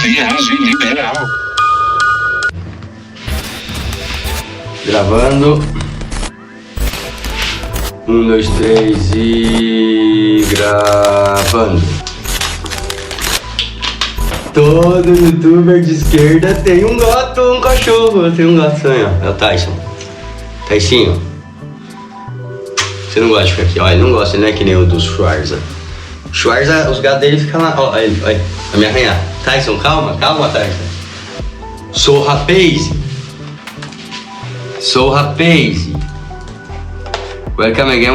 Viagem liberal. Gravando. 1, 2, 3 e... gravando. Todo youtuber de esquerda tem um gato, um cachorro. Tem um gato aí, ó. É o Tyson. Taicinho. Você não gosta de ficar aqui, ó. Ele não gosta, ele não é que nem o dos Schwarza. Schwarza, os gatos dele ficam lá, ó. Olha, vai me arranhar. Tyson, calma, Tyson. Sou rapaz. Welcome again.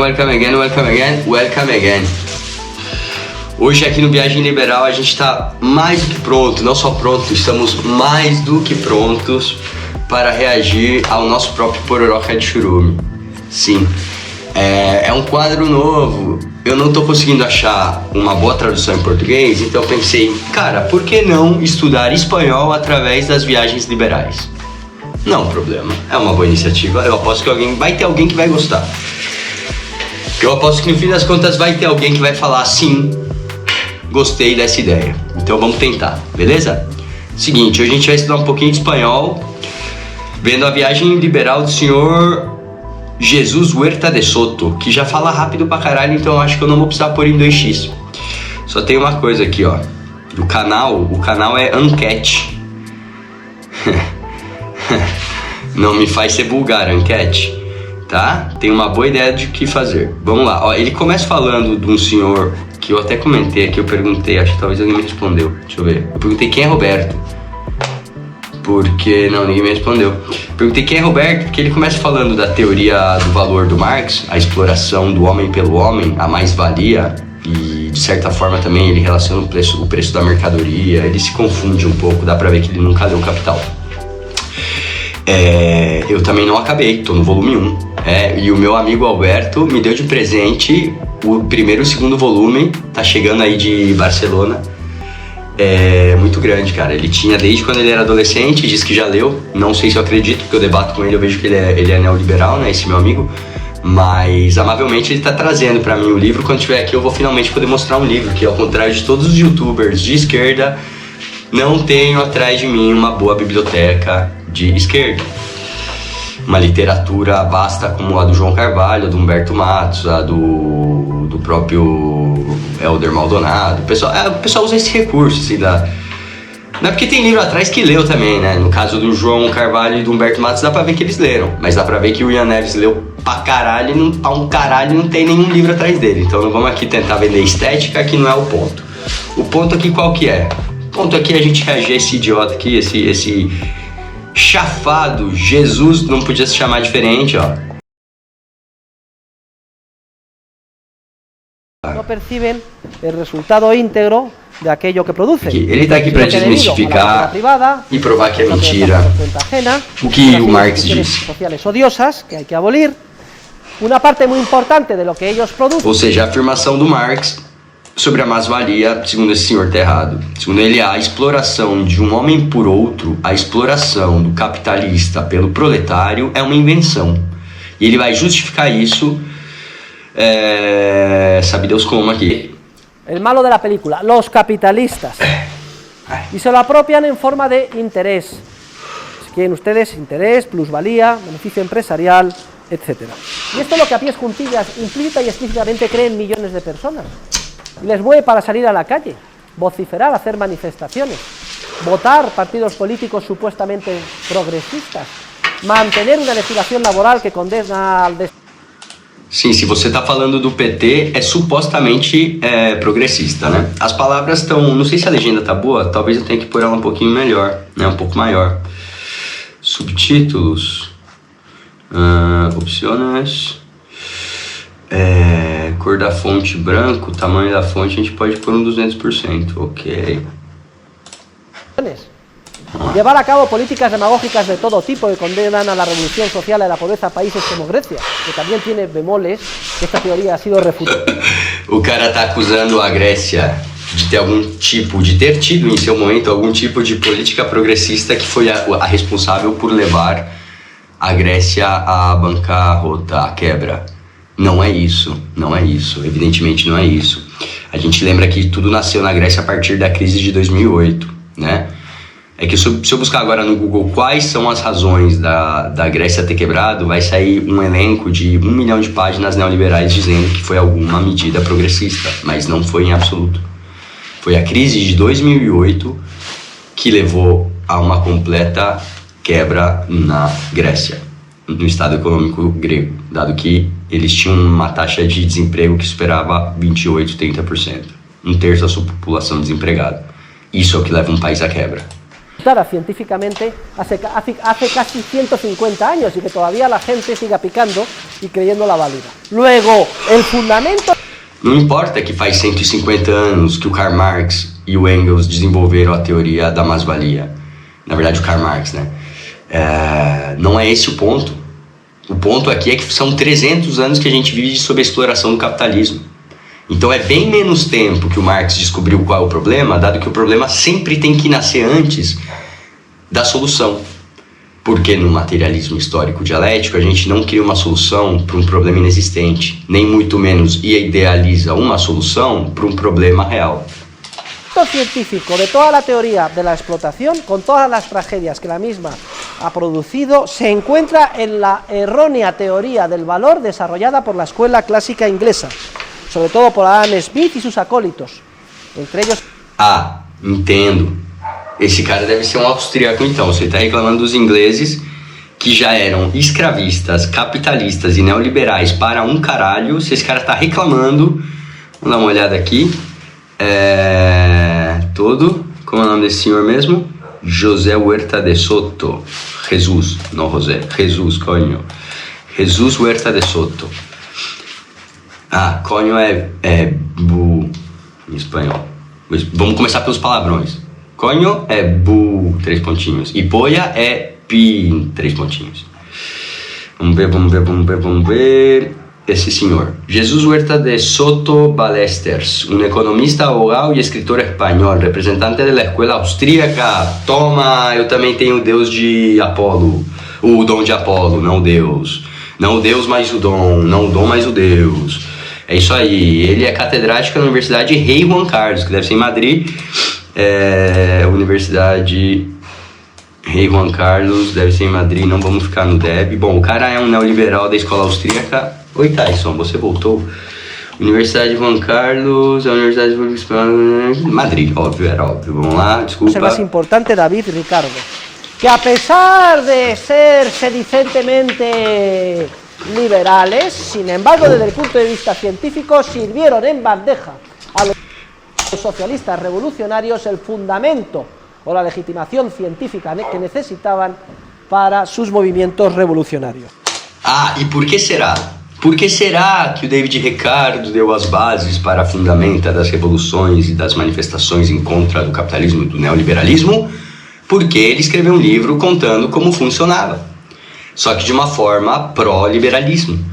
Hoje aqui no Viagem Liberal a gente tá mais do que pronto, não só pronto, estamos mais do que prontos para reagir ao nosso próprio Pororoca de Churume. Sim, é um quadro novo, eu não tô conseguindo achar uma boa tradução em português, então eu pensei, cara, por que não estudar espanhol através das viagens liberais? Não problema, é uma boa iniciativa, eu aposto que vai ter alguém que vai gostar. Eu aposto que no fim das contas vai ter alguém que vai falar sim, gostei dessa ideia. Então vamos tentar, beleza? Seguinte, hoje a gente vai estudar um pouquinho de espanhol, vendo a viagem liberal do senhor Jesus Huerta de Soto, que já fala rápido pra caralho, então eu acho que eu não vou precisar pôr em 2x. Só tem uma coisa aqui, ó. O canal é Enquete. Não me faz ser vulgar, Enquete. Tá? Tem uma boa ideia de o que fazer. Vamos lá, ó, ele começa falando de um senhor que eu até comentei aqui, eu perguntei, acho que talvez alguém me respondeu. Deixa eu ver. Eu perguntei quem é Roberto. Porque... não, ninguém me respondeu. Perguntei quem é Roberto, porque ele começa falando da teoria do valor do Marx, a exploração do homem pelo homem, a mais-valia, e de certa forma também ele relaciona o preço da mercadoria, ele se confunde um pouco, dá pra ver que ele nunca leu Capital. Eu também não acabei, tô no volume 1. E o meu amigo Alberto me deu de presente o primeiro e o segundo volume, tá chegando aí de Barcelona. É muito grande, cara. Ele tinha desde quando ele era adolescente, diz que já leu. Não sei se eu acredito, porque eu debato com ele, eu vejo que ele é neoliberal, né, esse meu amigo. Mas amavelmente ele tá trazendo pra mim o livro. Quando estiver aqui eu vou finalmente poder mostrar um livro, que ao contrário de todos os youtubers de esquerda, não tenho atrás de mim uma boa biblioteca de esquerda. Uma literatura vasta como a do João Carvalho, a do Humberto Matos, a do próprio Helder Maldonado. O pessoal usa esse recurso, assim, não é porque tem livro atrás que leu também, né? No caso do João Carvalho e do Humberto Matos dá pra ver que eles leram, mas dá pra ver que o Ian Neves leu pra caralho e não tem nenhum livro atrás dele. Então não vamos aqui tentar vender estética, que não é o ponto. O ponto aqui qual que é? O ponto aqui é a gente reagir a esse idiota aqui, esse chafado Jesus, não podia se chamar diferente, ó. No perciben el resultado íntegro de aquello que producen. Ele está aqui para desmistificar e provar que é mentira o que o Marx disse. Sociales odiosas que hay que abolir. Una parte muy importante de lo que ellos producen. Ou seja, a afirmação do Marx sobre a mais-valia, segundo esse senhor, tá errado. Segundo ele, a exploração de um homem por outro, a exploração do capitalista pelo proletário é uma invenção. E ele vai justificar isso, sabe Deus como aqui. El malo de la película, los capitalistas. Y se lo apropian en forma de interés. Si quieren ustedes, interés, plusvalía, beneficio empresarial, etc. Y esto es lo que a pies juntillas, implícita y explícitamente creen millones de personas. Y les mueve para salir a la calle, vociferar, hacer manifestaciones, votar partidos políticos supuestamente progresistas, mantener una legislación laboral que condena al Sim, se você tá falando do PT, é supostamente progressista, né? As palavras estão... não sei se a legenda tá boa, talvez eu tenha que pôr ela um pouquinho melhor, né? Um pouco maior. Subtítulos. Opções. Cor da fonte branco, tamanho da fonte a gente pode pôr 200%, ok. Llevar a cabo políticas demagógicas de todo tipo que condenan a la revolución social y a la pobreza a países como Grecia, que también tiene bemoles, que esta teoría ha sido refutada. O cara tá acusando a Grécia de ter tido em seu momento algum tipo de política progressista que foi a responsável por levar a Grécia à bancarrota, à quebra. Não é isso, evidentemente não é isso. A gente lembra que tudo nasceu na Grécia a partir da crise de 2008, né? É que se eu buscar agora no Google quais são as razões da Grécia ter quebrado, vai sair um elenco de 1 milhão de páginas neoliberais dizendo que foi alguma medida progressista, mas não foi em absoluto. Foi a crise de 2008 que levou a uma completa quebra na Grécia, no estado econômico grego, dado que eles tinham uma taxa de desemprego que superava 28%, 30%. Um terço da sua população desempregada. Isso é o que leva um país à quebra. Científicamente hace casi 150 años y que todavía la gente siga picando y creyendo la válida. Luego, el fundamento... Não importa que faz 150 anos que o Karl Marx e o Engels desenvolveram a teoria da mais-valia. Na verdade, o Karl Marx, né? Não é esse o ponto. O ponto aqui é que são 300 anos que a gente vive sob a exploração do capitalismo. Então é bem menos tempo que o Marx descobriu qual é o problema, dado que o problema sempre tem que nascer antes da solução. Porque no materialismo histórico dialético a gente não cria uma solução para um problema inexistente, nem muito menos idealiza uma solução para um problema real. El científico de toda la teoría de la explotación, con todas las tragedias que la misma ha producido, se encuentra en la errónea teoría del valor desarrollada por la escuela clásica inglesa, sobre todo por Adam Smith y sus acólitos, entre ellos... Ah, entendo. Esse cara deve ser um austríaco então, você está reclamando dos ingleses que já eram escravistas, capitalistas e neoliberais para um caralho, se esse cara está reclamando, vamos dar uma olhada aqui, como é o nome desse senhor mesmo? José Huerta de Soto, Jesus, não José, Jesus, coño, Jesus Huerta de Soto. Ah, coño é bu em espanhol. Vamos começar pelos palavrões. Coño é bu, 3 pontinhos. E poia é pi, 3 pontinhos. Vamos ver. Esse senhor, Jesus Huerta de Soto Ballesteros, um economista, abogado e escritor espanhol, representante da escola austríaca. Toma, eu também tenho o deus de Apolo, o dom de Apolo, não o deus. Não o deus mais o dom, não o dom mais o deus. É isso aí, ele é catedrático na Universidade Rei Juan Carlos, que deve ser em Madrid. Universidade Rei Juan Carlos, deve ser em Madrid, não vamos ficar no DEB. Bom, o cara é um neoliberal da escola austríaca. Oi, Tyson, você voltou. Universidade Juan Carlos, a Universidade de Madrid, óbvio, era óbvio. Vamos lá, desculpa. El más importante, David Ricardo, que a pesar de ser sedicentemente liberales, sin embargo, desde el punto de vista científico, sirvieron en bandeja a los socialistas revolucionarios el fundamento o la legitimación científica que necesitaban para sus movimientos revolucionarios. Ah, e por que será? Por que será que o David Ricardo deu as bases para a fundamenta das revoluções e das manifestações em contra do capitalismo e do neoliberalismo? Porque ele escreveu um livro contando como funcionava. Só que de uma forma pró-liberalismo,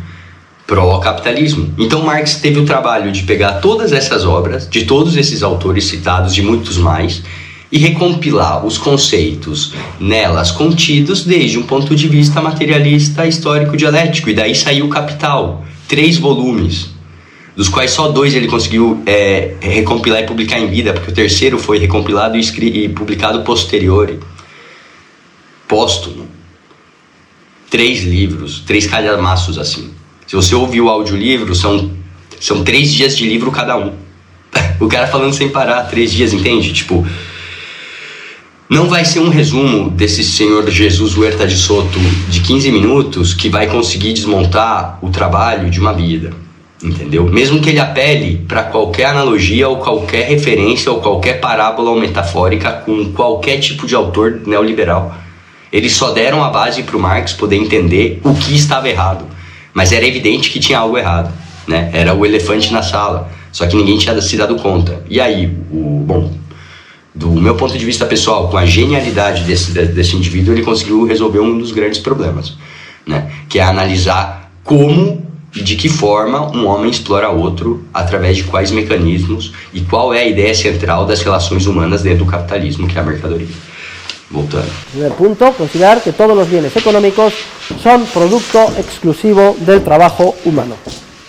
pró-capitalismo. Então Marx teve o trabalho de pegar todas essas obras, de todos esses autores citados e muitos mais, e recompilar os conceitos nelas contidos desde um ponto de vista materialista, histórico, dialético. E daí saiu o Capital, 3 volumes, dos quais só 2 ele conseguiu recompilar e publicar em vida, porque o terceiro foi recompilado e publicado posteriori, póstumo. 3 livros, 3 calhamaços assim. Se você ouvir o audiolivro, são 3 dias de livro cada um. O cara falando sem parar, 3 dias, entende? Tipo... Não vai ser um resumo desse senhor Jesus Huerta de Soto de 15 minutos que vai conseguir desmontar o trabalho de uma vida, entendeu? Mesmo que ele apele para qualquer analogia ou qualquer referência ou qualquer parábola ou metafórica com qualquer tipo de autor neoliberal. Eles só deram a base para o Marx poder entender o que estava errado, mas era evidente que tinha algo errado, né? Era o elefante na sala, só que ninguém tinha se dado conta. E aí, do meu ponto de vista pessoal, com a genialidade desse indivíduo, ele conseguiu resolver um dos grandes problemas, né? Que é analisar como e de que forma um homem explora outro, através de quais mecanismos e qual é a ideia central das relações humanas dentro do capitalismo, que é a mercadoria. Voltando. Primer punto, considerar que todos los bienes económicos son producto exclusivo del trabajo humano.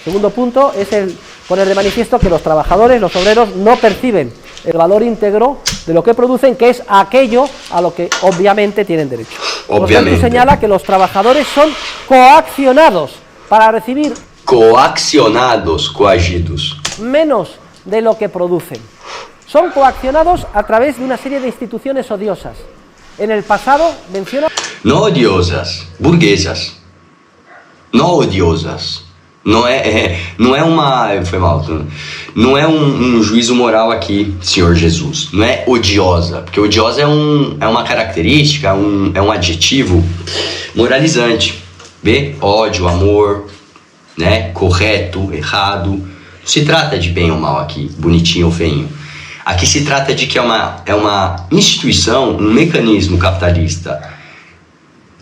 Segundo punto es el poner de manifiesto que los trabajadores, los obreros, no perciben el valor íntegro de lo que producen, que es aquello a lo que obviamente tienen derecho. Obviamente. Por tanto, señala que los trabajadores son coaccionados para recibir coagidos. menos de lo que producen. Son coaccionados a través de una serie de instituciones odiosas. En el pasado menciona... Não odiosas, burguesas. Não odiosas. Não é uma... Foi mal. Não é um juízo moral aqui, Senhor Jesus. Não é odiosa. Porque odiosa é uma característica, é um adjetivo moralizante. Vê? Ódio, amor, né? Correto, errado. Não se trata de bem ou mal aqui, bonitinho ou feinho. Aqui se trata de que é uma instituição, um mecanismo capitalista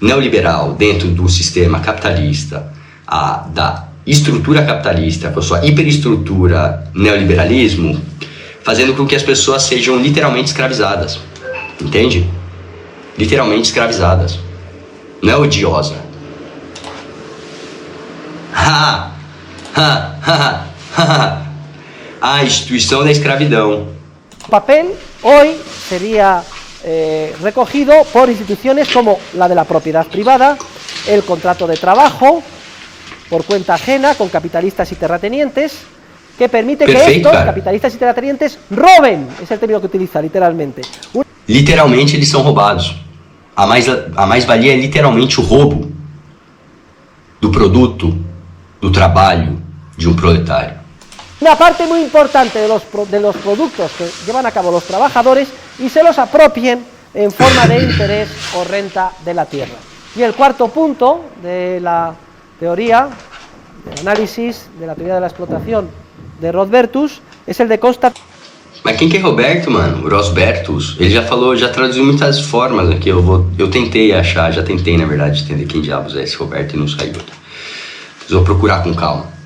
neoliberal dentro do sistema capitalista, da estrutura capitalista, com a sua hiperestrutura neoliberalismo, fazendo com que as pessoas sejam literalmente escravizadas. Entende? Literalmente escravizadas. Não é odiosa. A instituição da escravidão. Papel hoy sería recogido por instituciones como la de la propiedad privada, el contrato de trabajo por cuenta ajena con capitalistas y terratenientes, que permite que estos capitalistas y terratenientes roben, es el término que utiliza literalmente. Literalmente eles são roubados. A mais-valia é literalmente o roubo do produto, do trabalho de um proletário. Una parte muy importante de los productos que llevan a cabo los trabajadores y se los apropien en forma de interés o renta de la tierra. Y el cuarto punto de la teoría, del análisis de la teoría de la explotación de Rothbertus, es el de constatar. Mas quem que é Roberto, mano? O Rosbertus. Ele já falou, já traduziu muitas formas aqui. Eu tentei achar, já tentei, na verdade, entender quem diabos é esse Roberto e não saiu aqui. Vou procurar com calma.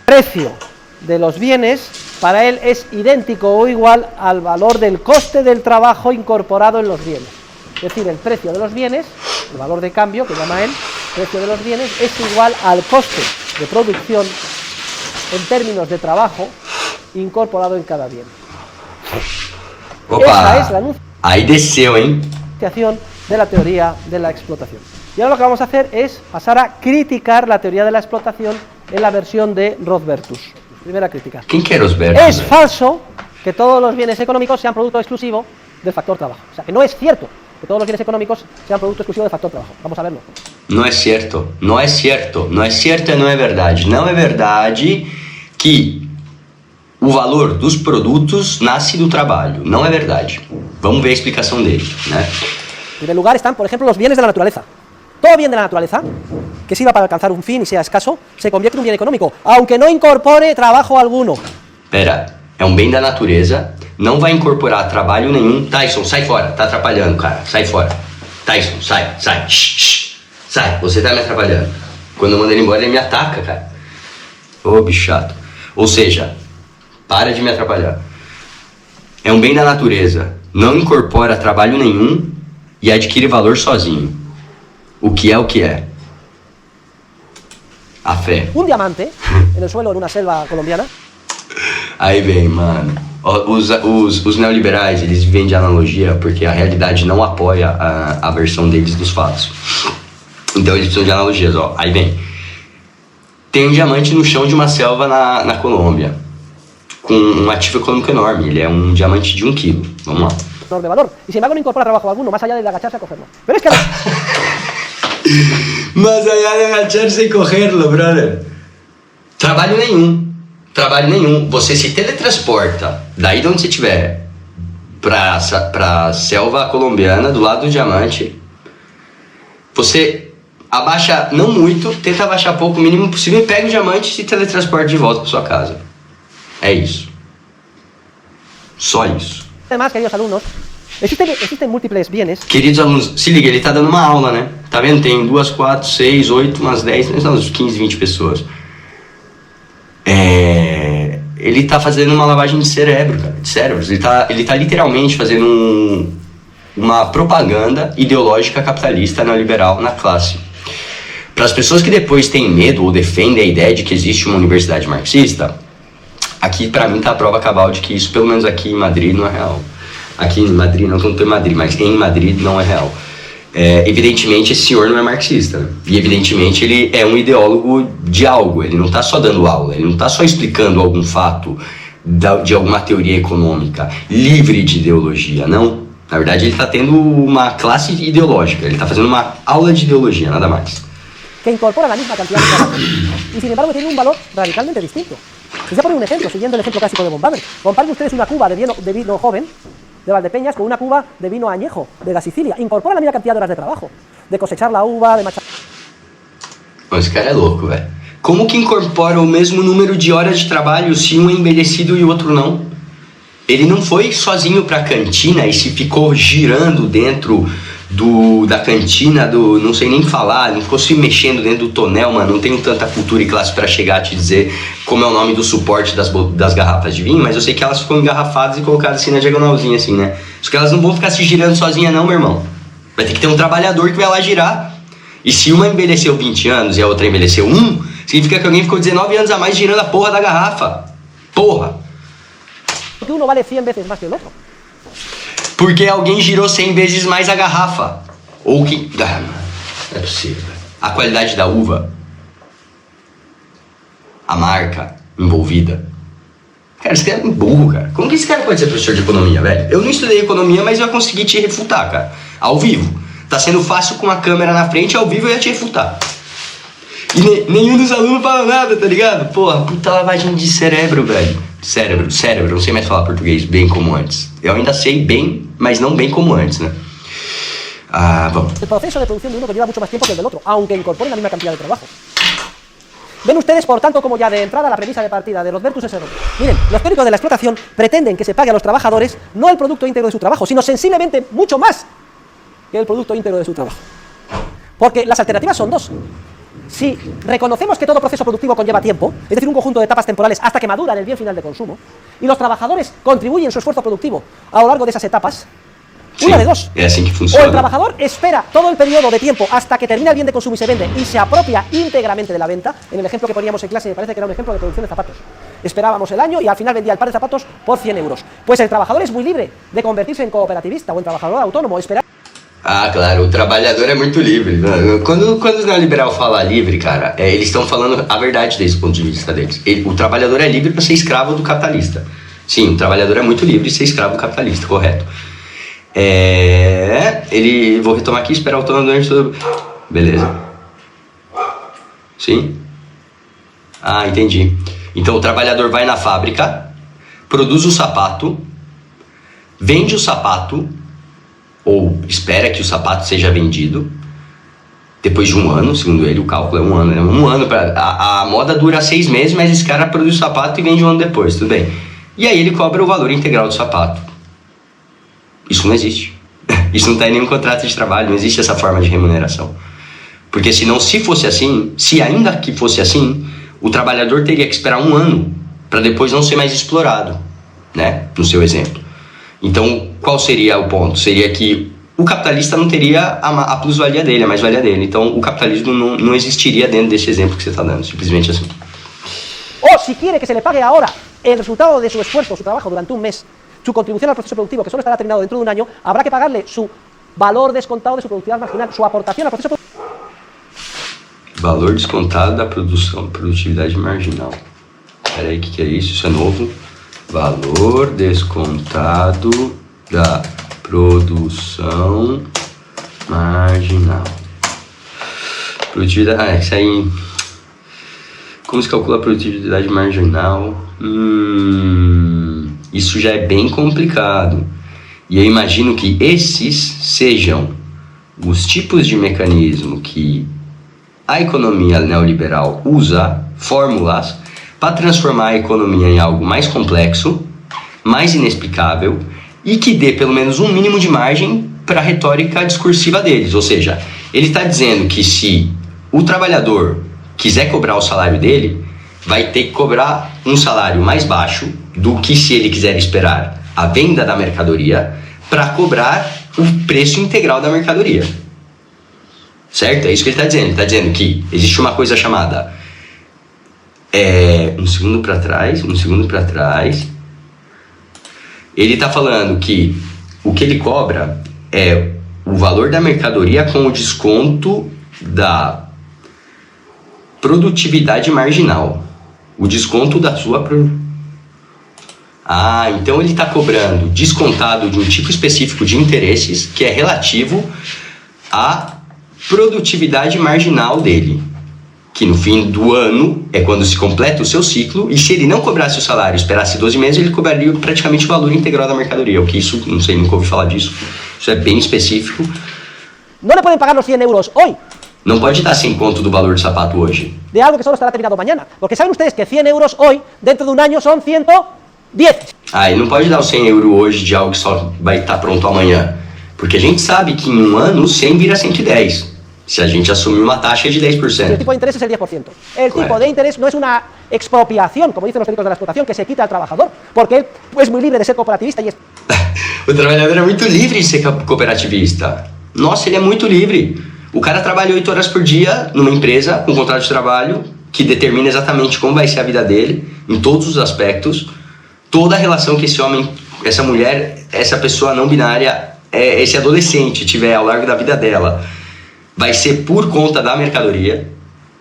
Precio de los bienes para él es idéntico o igual al valor del coste del trabajo incorporado en los bienes. Es decir, el precio de los bienes, el valor de cambio que llama él, precio de los bienes, es igual al coste de producción en términos de trabajo incorporado en cada bien. Opa, esa es la ahí desceu, hein? enunciación de la teoría de la explotación. Y ahora lo que vamos a hacer es pasar a criticar la teoría de la explotación en la versión de Rothbertus. Primera crítica. Quem que é Rosbertus? Es falso que todos los bienes económicos sean producto exclusivo del factor trabajo. O sea, que no es cierto que todos los bienes económicos sean producto exclusivo del factor trabajo. Vamos a verlo. Não é certo, não é certo, não é certo e não é verdade. Não é verdade que o valor dos produtos nasce do trabalho. Não é verdade. Vamos ver a explicação dele, né? En primer lugar están, por ejemplo, los bienes de la naturaleza. Todo bien de la naturaleza, que sirva para alcanzar un fin y sea escaso, se convierte en un bien económico, aunque no incorpore trabajo alguno. Pera, é um bem da natureza, não vai incorporar trabalho nenhum. Tyson, sai fora, tá atrapalhando, cara, sai fora. Tyson, sai, sai, você tá me atrapalhando. Quando eu mando ele embora, ele me ataca, cara. Ô, bicho chato. Ou seja, para de me atrapalhar. É um bem da natureza, não incorpora trabalho nenhum e adquire valor sozinho. O que é o que é? A fé. Un diamante en el suelo en una selva colombiana. Aí vem, mano. Os neoliberais, eles vivem de analogia porque a realidade não apoia a versão deles dos fatos. Então eles precisam de analogias, ó. Aí vem. Tem um diamante no chão de uma selva na Colômbia, com um ativo econômico enorme. Ele é um diamante de 1 quilo. Vamos lá. De valor. Y sin embargo no incorpora trabajo alguno, más allá de agacharse a cogerlo. Pero es que... Mas allá de agacharse e correrlo, brother. Trabalho nenhum. Você se teletransporta daí de onde você estiver pra selva colombiana, do lado do diamante. Você abaixa, não muito, tenta abaixar pouco, o mínimo possível, e pega o diamante e se teletransporta de volta pra sua casa. É isso. Só isso. Además, queridos alumnos, existen múltiples bienes. Queridos alunos, se liga, ele tá dando uma aula, né? Tá vendo? Tem 2, 4, 6, 8, umas 10, uns 15, 20 pessoas. Ele tá fazendo uma lavagem de cérebro, cara, de cérebros. Ele tá literalmente fazendo uma propaganda ideológica capitalista neoliberal na classe. Para as pessoas que depois têm medo ou defendem a ideia de que existe uma universidade marxista, Aqui, pra mim, tá a prova cabal de que isso, pelo menos aqui em Madrid, não é real. Aqui em Madrid, não que eu não tô em Madrid, mas em Madrid não é real. Evidentemente, esse senhor não é marxista, né? E evidentemente ele é um ideólogo de algo. Ele não tá só dando aula, ele não tá só explicando algum fato de alguma teoria econômica livre de ideologia, não. Na verdade, ele está tendo uma classe ideológica, ele está fazendo uma aula de ideologia, nada mais. Que incorpora la misma cantidad de trabajo y sin embargo tiene un valor radicalmente distinto. Les voy a poner un ejemplo, siguiendo el ejemplo clásico de Bombarder. Comparen ustedes una cuba de vino joven de Valdepeñas con una cuba de vino añejo de la Sicilia. Incorpora la misma cantidad de horas de trabajo, de cosechar la uva, de machar... Esse cara é louco, velho. Como que incorpora o mesmo número de horas de trabalho se um é envelhecido e o outro não? Ele não foi sozinho pra cantina e se ficou girando dentro da cantina, não sei nem falar, não ficou se mexendo dentro do tonel, mano. Não tenho tanta cultura e classe pra chegar a te dizer como é o nome do suporte das garrafas de vinho, mas eu sei que elas ficam engarrafadas e colocadas assim na diagonalzinha, assim, né? Só que elas não vão ficar se girando sozinha não, meu irmão. Vai ter que ter um trabalhador que vai lá girar. E se uma envelheceu 20 anos e a outra envelheceu 1, significa que alguém ficou 19 anos a mais girando a porra da garrafa. Porra! Porque uno vale 100 veces más que el otro. Porque alguém girou 100 vezes mais a garrafa. Ou que... Ah, não é possível. A qualidade da uva. A marca envolvida. Cara, esse cara é muito burro, cara. Como que esse cara pode ser professor de economia, velho? Eu não estudei economia, mas eu consegui te refutar, cara. Ao vivo. Tá sendo fácil com a câmera na frente, ao vivo eu ia te refutar. E nenhum dos alunos fala nada, tá ligado? Porra, puta lavagem de cerebro, velho. Cérebro, não sei mais falar português bem como antes. Eu ainda sei bem, mas não bem como antes, né? Vamos. El proceso de producción de uno que lleva mucho más tiempo que el del otro, aunque incorporen la misma cantidad de trabajo. Ven ustedes, por tanto, como ya de entrada la premisa de partida de los Vertus es errónea. Miren, los teóricos de la explotación pretenden que se pague a los trabajadores no el producto íntegro de su trabajo, sino sensiblemente mucho más que el producto íntegro de su trabajo. Porque las alternativas son dos. Si reconocemos que todo proceso productivo conlleva tiempo, es decir, un conjunto de etapas temporales hasta que maduran el bien final de consumo, y los trabajadores contribuyen su esfuerzo productivo a lo largo de esas etapas, una de dos. Es así que O funciona. el trabajador espera todo el periodo de tiempo hasta que termina el bien de consumo y se vende y se apropia íntegramente de la venta. En el ejemplo que poníamos en clase me parece que era un ejemplo de producción de zapatos. Esperábamos el año y al final vendía el par de zapatos por 100 euros. Pues el trabajador es muy libre de convertirse en cooperativista o en trabajador autónomo, esperar... Claro, o trabalhador é muito livre. Quando o neoliberal fala livre, cara, eles estão falando a verdade desse ponto de vista deles. O trabalhador é livre para ser escravo do capitalista. Sim, o trabalhador é muito livre de ser escravo do capitalista, correto. Vou retomar aqui, esperar o tono durante todo... Beleza. Sim? Entendi. Então o trabalhador vai na fábrica, produz o sapato, vende o sapato, ou espera que o sapato seja vendido depois de um ano, segundo ele, o cálculo é um ano, né? Um ano, a moda dura 6 meses, mas esse cara produz o sapato e vende um ano depois, tudo bem. E aí ele cobra o valor integral do sapato. Isso não existe. Isso não está em nenhum contrato de trabalho, não existe essa forma de remuneração. Porque senão, se fosse assim, se ainda que fosse assim, o trabalhador teria que esperar um ano para depois não ser mais explorado, né? No seu exemplo. Então, qual seria o ponto? Seria que o capitalista não teria a plusvalia dele, a mais-valia dele. Então, o capitalismo não existiria dentro desse exemplo que você está dando, simplesmente assim. O si quiere que se le pague ahora el resultado de su esfuerzo, su trabajo durante un mes, su contribución al proceso productivo, que solo estará terminado dentro de un año, habrá que pagarle su valor descontado de su productividad marginal, su aportación al proceso productivo. Valor descontado da produtividade marginal. Espera aí, o que é isso? Isso é novo. Valor descontado da produção marginal. Produtividade... isso aí... Como se calcula a produtividade marginal? Isso já é bem complicado. E eu imagino que esses sejam os tipos de mecanismo que a economia neoliberal usa, fórmulas, para transformar a economia em algo mais complexo, mais inexplicável e que dê pelo menos um mínimo de margem para a retórica discursiva deles. Ou seja, ele está dizendo que se o trabalhador quiser cobrar o salário dele, vai ter que cobrar um salário mais baixo do que se ele quiser esperar a venda da mercadoria para cobrar o preço integral da mercadoria. Certo? É isso que ele está dizendo. Ele está dizendo que existe uma coisa chamada Um segundo para trás. Ele tá falando que o que ele cobra é o valor da mercadoria com o desconto da produtividade marginal. O desconto da sua... então ele está cobrando descontado de um tipo específico de interesses que é relativo à produtividade marginal dele, que no fim do ano é quando se completa o seu ciclo, e se ele não cobrasse o salário, esperasse 12 meses, ele cobraria praticamente o valor integral da mercadoria, o que isso, não sei, nunca ouvi falar disso, isso é bem específico. No le pueden pagar los 100 euros hoy Não pode dar 100 conto do valor do sapato hoje. de algo que solo estará terminado mañana, porque saben ustedes que 100 euros hoy, dentro de un año, son 110. Ele não pode dar os 100 euros hoje de algo que só vai estar pronto amanhã, porque a gente sabe que em um ano 100 vira 110. Se a gente assumir uma taxa de 10%. El tipo de interés es el 10%. El tipo de interés no es una expropiación, como dicen los técnicos de la explotación, que se quita al trabajador, porque él es muy libre de ser cooperativista y es... O trabalhador é muito livre de ser cooperativista. Nossa, ele é muito livre. O cara trabalha 8 horas por dia numa empresa, com um contrato de trabalho, que determina exatamente como vai ser a vida dele, em todos os aspectos. Toda a relação que esse homem, essa mulher, essa pessoa não binária, esse adolescente tiver ao largo da vida dela, vai ser por conta da mercadoria,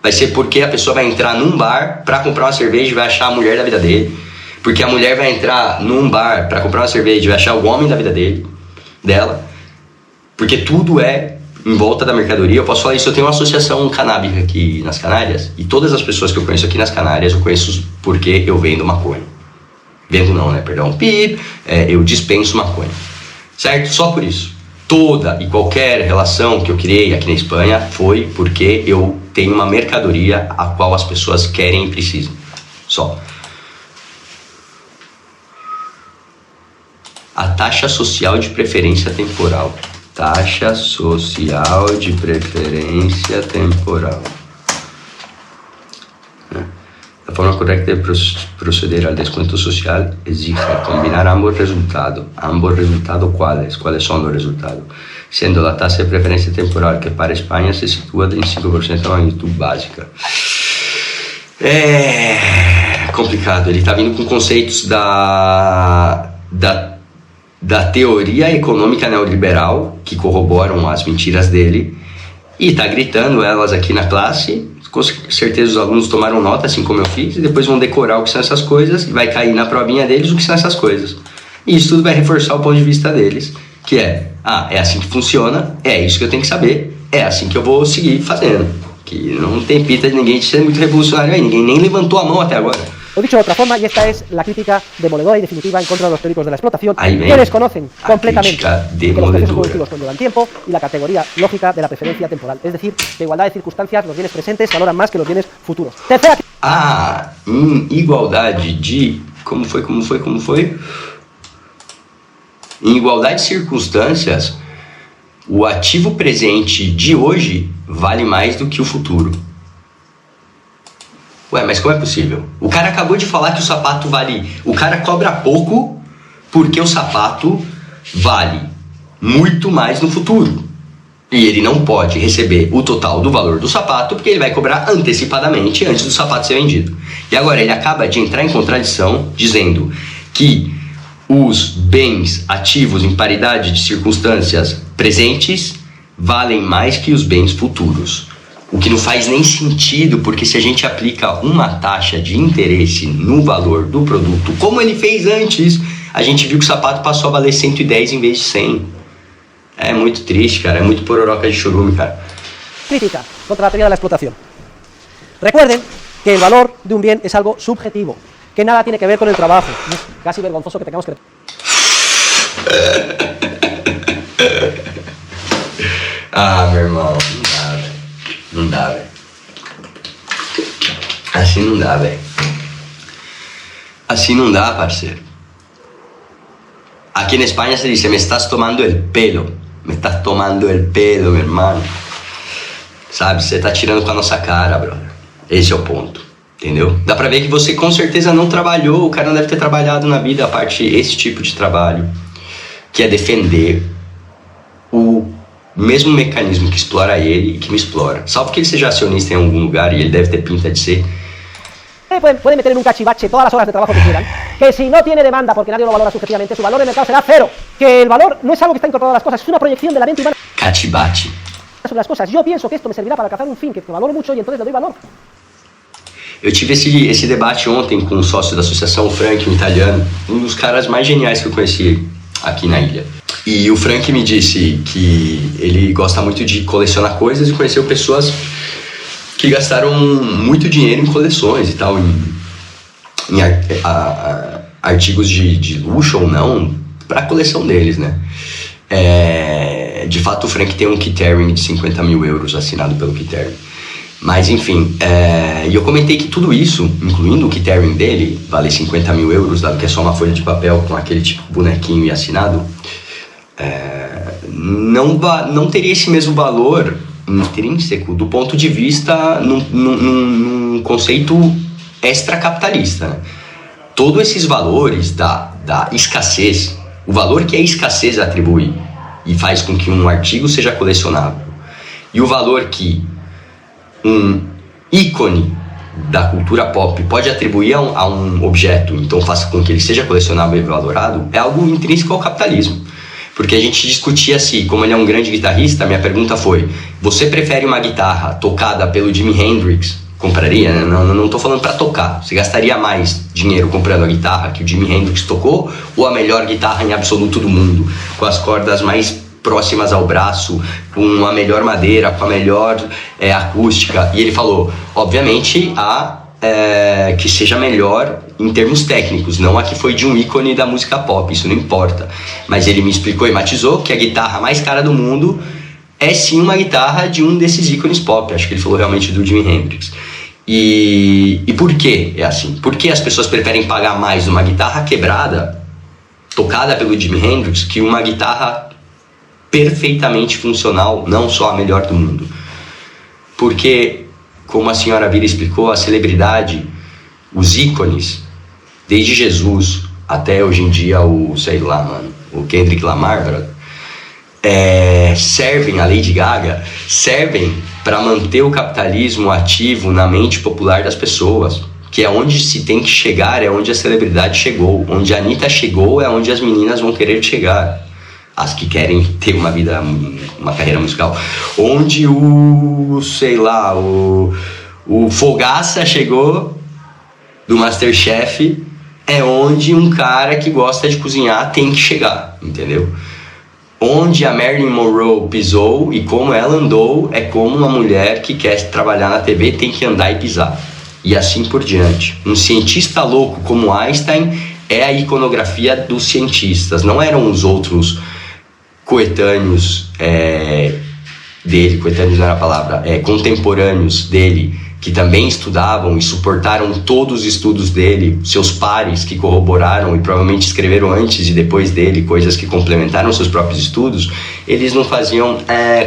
vai ser porque a pessoa vai entrar num bar para comprar uma cerveja e vai achar a mulher da vida dele, porque a mulher vai entrar num bar para comprar uma cerveja e vai achar o homem da vida dela, porque tudo é em volta da mercadoria. Eu posso falar isso, eu tenho uma associação canábica aqui nas Canárias, e todas as pessoas que eu conheço aqui nas Canárias, eu conheço porque eu vendo maconha. Vendo não, né, perdão, eu dispenso maconha, certo? Só por isso. Toda e qualquer relação que eu criei aqui na Espanha foi porque eu tenho uma mercadoria a qual as pessoas querem e precisam. Só. A taxa social de preferência temporal. Taxa social de preferência temporal. La forma correcta de proceder al descuento social exige combinar ambos resultados. ¿Ambos resultados cuáles? ¿Cuáles son los resultados? Siendo la tasa de preferencia temporal, que para España se sitúa en 5% de magnitud básica. É complicado, ele está vindo com conceitos da teoria econômica neoliberal, que corroboram as mentiras dele, e está gritando elas aqui na classe. Com certeza os alunos tomaram nota, assim como eu fiz, e depois vão decorar o que são essas coisas, e vai cair na provinha deles o que são essas coisas. E isso tudo vai reforçar o ponto de vista deles, que é assim que funciona, é isso que eu tenho que saber, é assim que eu vou seguir fazendo. Que não tem pinta de ninguém de ser muito revolucionário aí, ninguém nem levantou a mão até agora. Lo dicho de otra forma, y esta es la crítica demoledora y definitiva en contra de los teóricos de la explotación, Ahí ven, que desconocen la completamente crítica que los procesos demoledora productivos conllevan tiempo y la categoría lógica de la preferencia temporal. Es decir, que igualdad de circunstancias, los bienes presentes valoran más que los bienes futuros. Tercera... Em igualdade de... Como foi? Em igualdade de circunstâncias, o ativo presente de hoje vale mais do que o futuro. Ué, mas como é possível? O cara acabou de falar que o sapato vale... O cara cobra pouco porque o sapato vale muito mais no futuro. E ele não pode receber o total do valor do sapato porque ele vai cobrar antecipadamente antes do sapato ser vendido. E agora ele acaba de entrar em contradição dizendo que os bens ativos em paridade de circunstâncias presentes valem mais que os bens futuros. O que não faz nem sentido, porque se a gente aplica uma taxa de interesse no valor do produto, como ele fez antes, a gente viu que o sapato passou a valer 110 em vez de 100. É muito triste, cara. É muito pororoca de churume, cara. Crítica contra la teoría de la explotación. Recuerden que el valor de un bien es algo subjetivo, que nada tiene que ver con el trabajo. Es casi vergonzoso que tengamos que... Meu irmão, não dá, velho. Assim não dá, velho. Assim não dá, parceiro. Aqui na Espanha se diz, me estás tomando el pelo. Me estás tomando el pelo, meu irmão. Sabe, você tá tirando com a nossa cara, brother. Esse é o ponto, entendeu? Dá pra ver que você com certeza não trabalhou, o cara não deve ter trabalhado na vida a parte esse tipo de trabalho, que é defender o mesmo mecanismo que explora ele e que me explora. Salvo que ele seja acionista em algum lugar, e ele deve ter pinta de ser. pueden meter en un cachivache todas las horas de trabajo que quieran, que si no tiene demanda porque nadie lo valora subjetivamente, su valor de mercado será cero, que el valor no es algo que está incorporado a las cosas, es una proyección de la mente humana Cachivache. sobre las cosas. Yo pienso que esto me servirá para alcanzar un fin que valoro mucho y entonces le doy valor. Eu tive esse debate ontem com um sócio da Associação, o Frank, um italiano, um dos caras mais geniais que eu conheci aqui na ilha. E o Frank me disse que ele gosta muito de colecionar coisas e conheceu pessoas que gastaram muito dinheiro em coleções e tal, em artigos de luxo ou não, para a coleção deles, né? De fato, o Frank tem um Keith Haring de 50 mil euros assinado pelo Keith Haring. Mas enfim, e eu comentei que tudo isso, incluindo o Keith Haring dele, vale 50 mil euros, dado que é só uma folha de papel com aquele tipo bonequinho e assinado, não teria esse mesmo valor intrínseco do ponto de vista num conceito extracapitalista, né? Todos esses valores da escassez, o valor que a escassez atribui e faz com que um artigo seja colecionável, e o valor que um ícone da cultura pop pode atribuir a um objeto, então faça com que ele seja colecionável e valorado, é algo intrínseco ao capitalismo. Porque a gente discutia assim, como ele é um grande guitarrista, minha pergunta foi: você prefere uma guitarra tocada pelo Jimi Hendrix? Compraria, né? Não tô falando para tocar. Você gastaria mais dinheiro comprando a guitarra que o Jimi Hendrix tocou, ou a melhor guitarra em absoluto do mundo, com as cordas mais próximas ao braço, com a melhor madeira, com a melhor acústica? E ele falou, obviamente, que seja melhor em termos técnicos, não a que foi de um ícone da música pop, isso não importa. Mas ele me explicou e matizou que a guitarra mais cara do mundo é sim uma guitarra de um desses ícones pop. Acho que ele falou realmente do Jimi Hendrix. E por que é assim? Por que as pessoas preferem pagar mais numa guitarra quebrada, tocada pelo Jimi Hendrix, que uma guitarra perfeitamente funcional, não só a melhor do mundo? Porque, como a senhora Vira explicou, a celebridade, os ícones, desde Jesus até hoje em dia o Kendrick Lamar, servem, a Lady Gaga, servem para manter o capitalismo ativo na mente popular das pessoas, que é onde se tem que chegar, é onde a celebridade chegou, onde a Anitta chegou é onde as meninas vão querer chegar, as que querem ter uma carreira musical, onde o Fogaça chegou do MasterChef, é onde um cara que gosta de cozinhar tem que chegar, entendeu? Onde a Marilyn Monroe pisou e como ela andou é como uma mulher que quer trabalhar na TV tem que andar e pisar, e assim por diante. Um cientista louco como Einstein é a iconografia dos cientistas, não eram os outros coetâneos dele, coetâneos não era a palavra, contemporâneos dele, que também estudavam e suportaram todos os estudos dele, seus pares que corroboraram e provavelmente escreveram antes e depois dele coisas que complementaram seus próprios estudos. Eles não faziam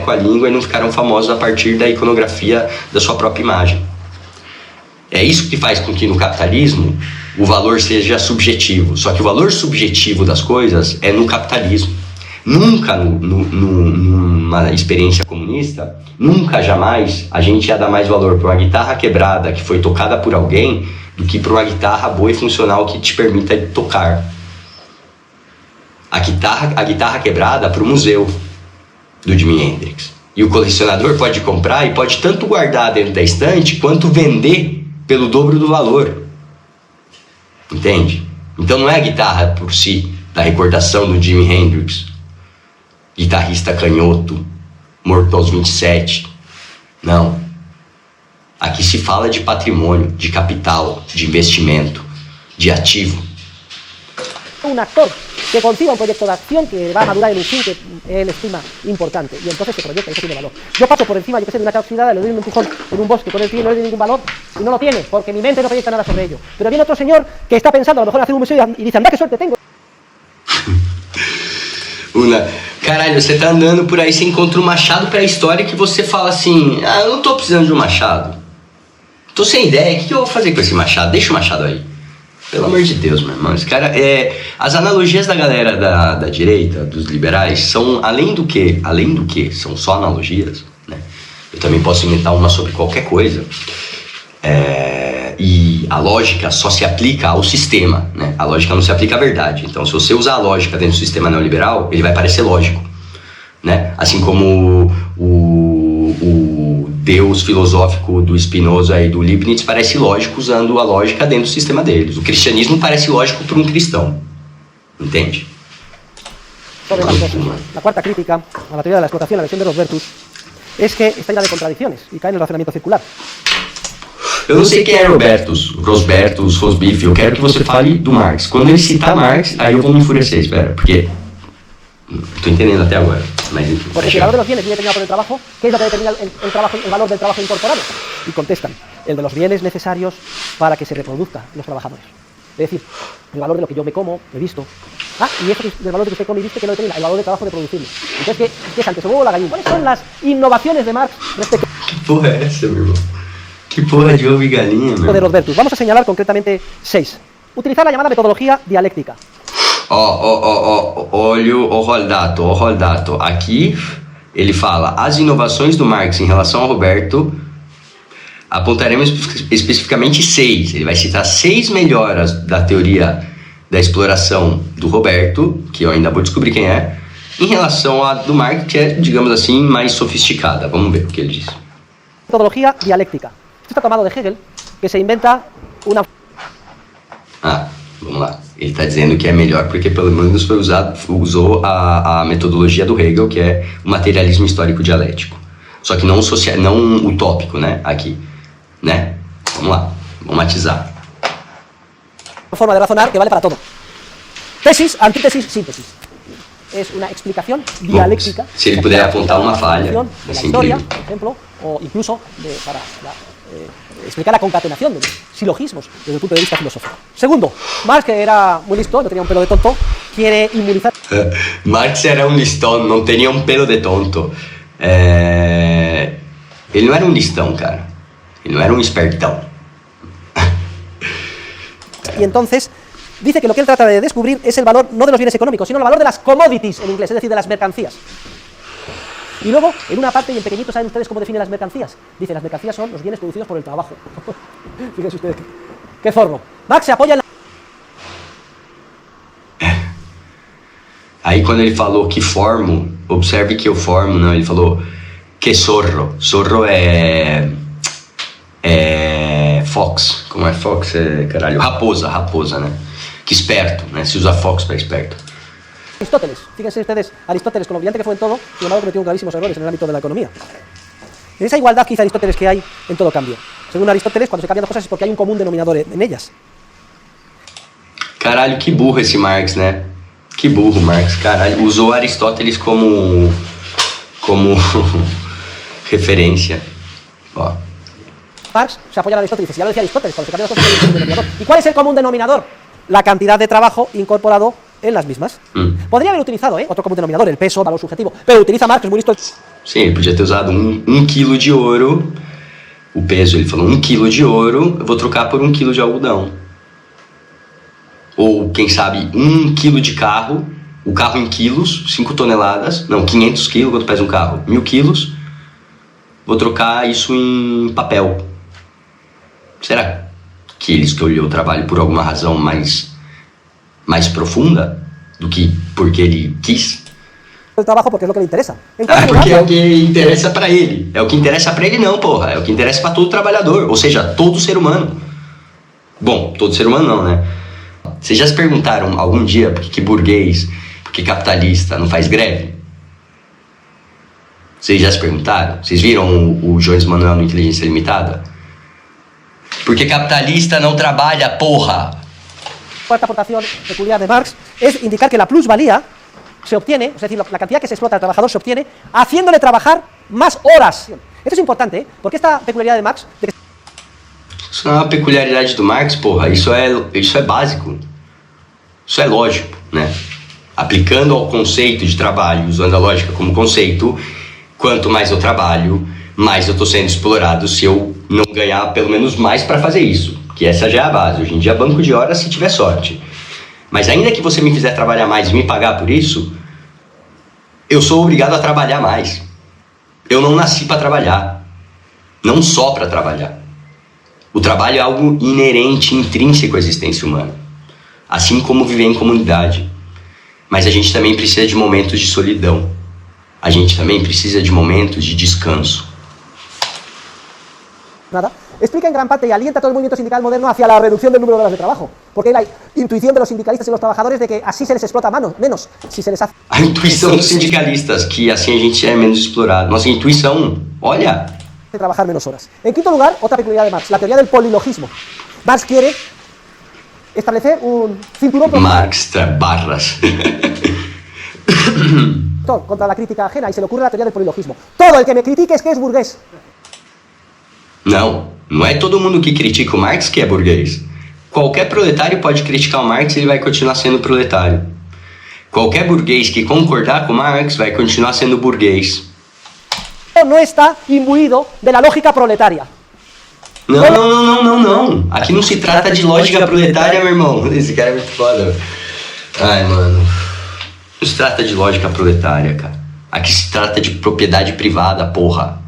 com a língua e não ficaram famosos a partir da iconografia da sua própria imagem. É isso que faz com que no capitalismo o valor seja subjetivo, só que o valor subjetivo das coisas é no capitalismo. Nunca numa experiência comunista, nunca, jamais, a gente ia dar mais valor para uma guitarra quebrada que foi tocada por alguém do que para uma guitarra boa e funcional que te permita tocar. A guitarra quebrada para o museu do Jimi Hendrix. E o colecionador pode comprar e pode tanto guardar dentro da estante quanto vender pelo dobro do valor. Entende? Então não é a guitarra por si, da recordação do Jimi Hendrix, guitarrista canhoto, morto aos 27. Não. Aqui se fala de patrimônio, de capital, de investimento, de ativo. Un actor que conciba un proyecto de acción que va a madurar en un fin que él estima importante y entonces se proyecta y eso tiene valor. Yo paso por encima, de una chapa oxidada, le doy un empujón en un bosque con el pie y no le doy ningún valor y no lo tiene porque mi mente no proyecta nada sobre ello. Pero viene otro señor que está pensando a lo mejor en hacer un museo y dice, anda, qué suerte tengo. Caralho, você tá andando por aí, você encontra um machado pré-histórico que você fala assim, eu não tô precisando de um machado. Tô sem ideia, o que eu vou fazer com esse machado? Deixa o machado aí. Pelo amor de Deus, meu irmão. Esse cara as analogias da galera da direita, dos liberais, são, além do que, são só analogias, né? Eu também posso inventar uma sobre qualquer coisa. e a lógica só se aplica ao sistema, né? A lógica não se aplica à verdade. Então, se você usar a lógica dentro do sistema neoliberal, ele vai parecer lógico, né? Assim como o Deus filosófico do Spinoza e do Leibniz parece lógico usando a lógica dentro do sistema deles. O cristianismo parece lógico para um cristão, entende? Sobre las cosas. La cuarta crítica a la teoría de la explotación, la versión de Rosbertus, es que está llena de contradicciones y cae en el razonamiento circular. Eu não sei quem é Rosbertus, Rosbiff, eu quero que você fale do Marx. Quando ele citar Marx, aí eu vou me enfurecer, espera, porque estoy entendiendo até agora. Porque si el valor de los bienes viene determinado por el trabajo, ¿qué es lo que determina el valor del trabajo incorporado? Y contestan, el de los bienes necesarios para que se reproduzcan los trabajadores. Es decir, el valor de lo que yo me como, me visto. Y eso del valor de que usted come y viste, que lo determina, el valor del trabajo de producirlo. Entonces, ¿qué es antes, el huevo o la gallina? ¿Cuáles son las innovaciones de Marx respecto Que porra é essa, meu irmão? Que porra de ovo e galinha, meu? de Rosbertus? Vamos a señalar concretamente 6. Utilizar la llamada metodología dialéctica. Olha o Roldato. Aqui ele fala: as inovações do Marx em relação ao Roberto, apontaremos especificamente 6. Ele vai citar 6 melhoras da teoria da exploração do Roberto, que eu ainda vou descobrir quem é, em relação à do Marx, que é, digamos assim, mais sofisticada. Vamos ver o que ele diz. Metodología dialéctica. Esto está tomado de Hegel, que se inventa una... Vamos lá. Ele está dizendo que é melhor porque pelo menos usou a metodologia do Hegel, que é o materialismo histórico dialético. Só que não utópico, né? Aqui, né? Vamos lá, vamos matizar. Forma de razonar que vale para todo. Tesis, antítesis, síntesis. Es una explicación dialéctica. Se ele puder apontar uma falha, de la historia, por ejemplo, o incluso para explicar la concatenación de los silogismos desde el punto de vista filosófico. Segundo, Marx, que era muy listo, no tenía un pelo de tonto, quiere inmunizar. Marx era um listão, não tinha um pelo de tonto. Ele não era um listão, cara. Ele não era um espertão. Y entonces dice que lo que él trata de descubrir es el valor no de los bienes económicos, sino el valor de las commodities en inglés, es decir, de las mercancías. Y luego, en una parte y en pequeñito, ¿saben ustedes cómo define las mercancías? Dice, las mercancías son los bienes producidos por el trabajo. Fíjense ustedes, qué zorro. Marx se apoya en la... Aí quando ele falou que formo, observe que eu formo, não, ele falou que sorro. Sorro é fox. Como é fox? Caralho, raposa, né? Que esperto, né? Se usa fox para esperto. Aristóteles. Fíjense ustedes, Aristóteles, con lo brillante que fue en todo, sin embargo cometió gravísimos errores en el ámbito de la economía. En esa igualdad que dice Aristóteles que hay en todo cambio. Según Aristóteles, cuando se cambian dos cosas es porque hay un común denominador en ellas. Caralho, que burro esse Marx, né? Que burro, Marx, caralho. Usou Aristóteles como referência. Ó. Marx se apoya en Aristóteles, ya lo decía Aristóteles, cuando se cambian dos cosas hay un común denominador. ¿Y cuál es el común denominador? La cantidad de trabajo incorporado en las mismas. Podría haber utilizado otro común denominador, el peso, valor subjetivo, pero utiliza Marx, es muy listo. Sim, ele podia ter usado um quilo de ouro, o peso, ele falou 1 quilo de ouro, eu vou trocar por 1 quilo de algodão. Ou, quem sabe, 1 quilo de carro, o carro em quilos, 5 toneladas, não, 500 quilos, quanto pesa um carro? 1000 quilos, vou trocar isso em papel. Será que ele escolheu o trabalho por alguma razão mais profunda do que porque ele quis? El trabajo porque es lo que le interesa. Porque é o que interessa pra ele. É o que interessa pra ele não, porra. É o que interessa pra todo trabalhador, ou seja, todo ser humano. Bom, todo ser humano não, né? Vocês já se perguntaram algum dia por que burguês, por que capitalista não faz greve? Vocês já se perguntaram? Vocês viram o Jones Manuel no Inteligência Limitada? Por que capitalista não trabalha, porra? Cuarta aportación peculiar de Marx es indicar que la plusvalía se obtiene, es decir, la cantidad que se explota al trabajador se obtiene haciéndole trabajar más horas. Esto es importante, porque esta peculiaridad de Marx... Isso não é uma peculiaridade do Marx, porra. Isso é básico. Isso é lógico, né? Aplicando ao conceito de trabalho, usando a lógica como conceito, quanto mais eu trabalho, mais eu estou sendo explorado se eu não ganhar pelo menos mais para fazer isso. Que essa já é a base. Hoje em dia, banco de horas se tiver sorte. Mas ainda que você me fizer trabalhar mais e me pagar por isso, eu sou obrigado a trabalhar mais. Eu não nasci para trabalhar. Não só para trabalhar. O trabalho é algo inerente, intrínseco à existência humana, assim como viver em comunidade. Mas a gente também precisa de momentos de solidão. A gente também precisa de momentos de descanso. Nada, explica en gran parte y alienta todo el movimiento sindical moderno hacia la reducción del número de horas de trabajo, porque hay la intuición de los sindicalistas y los trabajadores de que así se les explota menos, si se les hace... A intuição dos sindicalistas, que assim a gente é menos explorado. Nossa intuição, olha... trabajar menos horas. En quinto lugar, otra peculiaridad de Marx, la teoría del polilogismo. Marx quiere establecer un cinturón Marx, barras. contra la crítica ajena y se le ocurre la teoría del polilogismo. Todo el que me critique es que es burgués. Não, não é todo mundo que critica o Marx que é burguês. Qualquer proletário pode criticar o Marx e ele vai continuar sendo proletário. Qualquer burguês que concordar com Marx vai continuar sendo burguês. No está imbuido de la lógica proletaria. Não. Aqui não se trata de lógica proletária, meu irmão. Esse cara é muito foda. Ai, mano. Não se trata de lógica proletária, cara. Aqui se trata de propriedade privada, porra.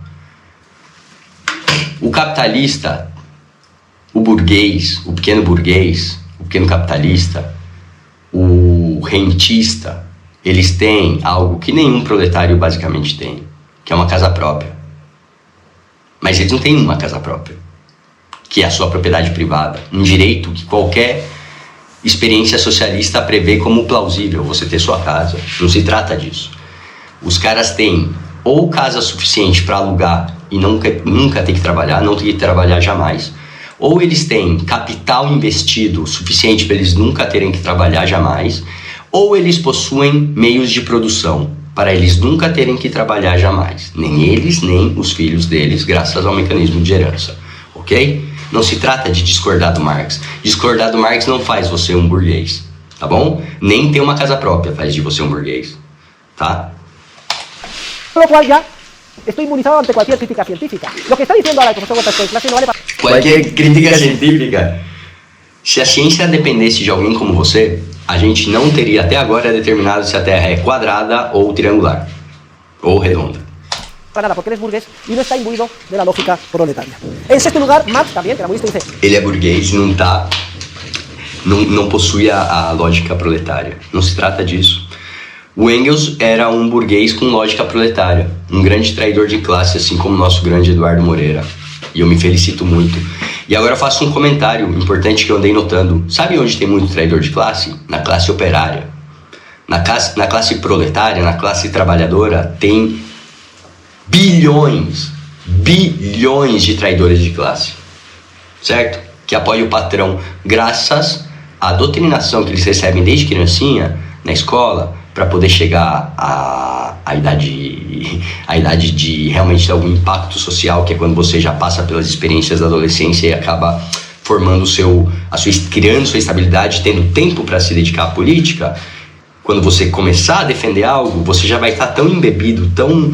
O capitalista, o burguês, o pequeno capitalista, o rentista, eles têm algo que nenhum proletário basicamente tem, que é uma casa própria. Mas eles não têm uma casa própria, que é a sua propriedade privada, um direito que qualquer experiência socialista prevê como plausível, você ter sua casa. Não se trata disso. Os caras têm ou casa suficiente para alugar e nunca ter que trabalhar, não ter que trabalhar jamais, ou eles têm capital investido suficiente para eles nunca terem que trabalhar jamais, ou eles possuem meios de produção para eles nunca terem que trabalhar jamais, nem eles, nem os filhos deles, graças ao mecanismo de herança, ok? Não se trata de discordar do Marx. Discordar do Marx não faz você um burguês, tá bom? Nem ter uma casa própria faz de você um burguês, tá? Con lo cual ya estoy inmunizado ante cualquier crítica científica. Lo que está diciendo ahora el profesor Huerta en clase no vale para... Qualquer crítica científica. Se a ciência dependesse de alguém como você, a gente não teria até agora determinado se a Terra é quadrada ou triangular, ou redonda. Para nada, porque él es burgués y no está imbuido de la lógica proletaria. En sexto lugar, Marx también, que era muy listo, dice... Ele é burguês e não possui a lógica proletária. Não se trata disso. O Engels era um burguês com lógica proletária, um grande traidor de classe, assim como o nosso grande Eduardo Moreira. E eu me felicito muito. E agora eu faço um comentário importante que eu andei notando. Sabe onde tem muito traidor de classe? Na classe operária. Na classe proletária, na classe trabalhadora, tem bilhões de traidores de classe. Certo? Que apoiam o patrão graças à doutrinação que eles recebem desde criancinha, na escola, para poder chegar à idade de realmente ter algum impacto social, que é quando você já passa pelas experiências da adolescência e acaba formando criando sua estabilidade, tendo tempo para se dedicar à política. Quando você começar a defender algo, você já vai estar tão embebido, tão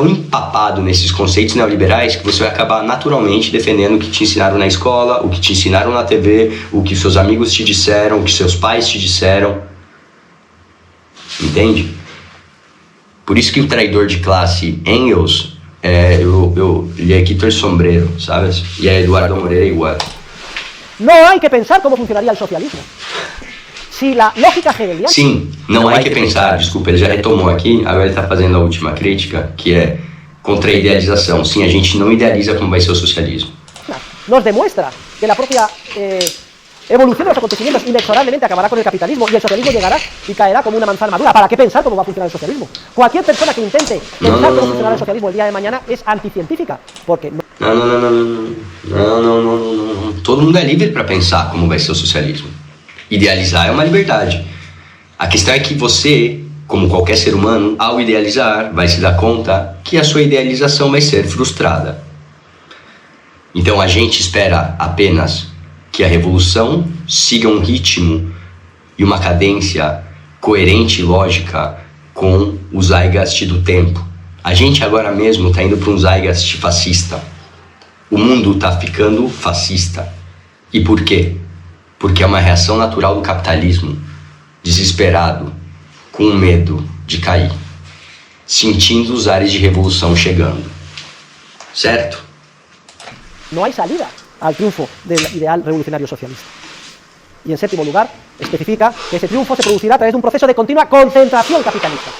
empapado nesses conceitos neoliberais, que você vai acabar naturalmente defendendo o que te ensinaram na escola, o que te ensinaram na TV, o que seus amigos te disseram, o que seus pais te disseram. Entende? Por isso que o traidor de classe Engels ele é Quito el Sombrero, ¿sabes? E a Eduardo Moreira igual. No hay que pensar cómo funcionaría el socialismo. Si la lógica hegeliana... Sim, não há que pensar, desculpa, ele já retomou aqui, agora ele está fazendo a última crítica, que é contra a idealização. Sim, a gente não idealiza como vai ser o socialismo. Nos demuestra que la propia evolución de los acontecimientos inexorablemente acabará con el capitalismo y el socialismo llegará y caerá como una manzana madura. ¿Para qué pensar cómo va a funcionar el socialismo? Cualquier persona que intente pensar cómo funcionará el socialismo el día de mañana es anticientífica, porque... Não. Todo mundo é livre para pensar como vai ser o socialismo. Idealizar é uma liberdade. A questão é que você, como qualquer ser humano, ao idealizar, vai se dar conta que a sua idealização vai ser frustrada. Então a gente espera apenas que a revolução siga um ritmo e uma cadência coerente e lógica com o zeitgeist do tempo. A gente agora mesmo está indo para um zeitgeist fascista. O mundo está ficando fascista. E por quê? Porque é uma reação natural do capitalismo, desesperado, com medo de cair, sentindo os ares de revolução chegando. Certo? No hay salida. al triunfo del ideal revolucionario socialista. Y en séptimo lugar, especifica que ese triunfo se producirá a través de un proceso de continua concentración capitalista.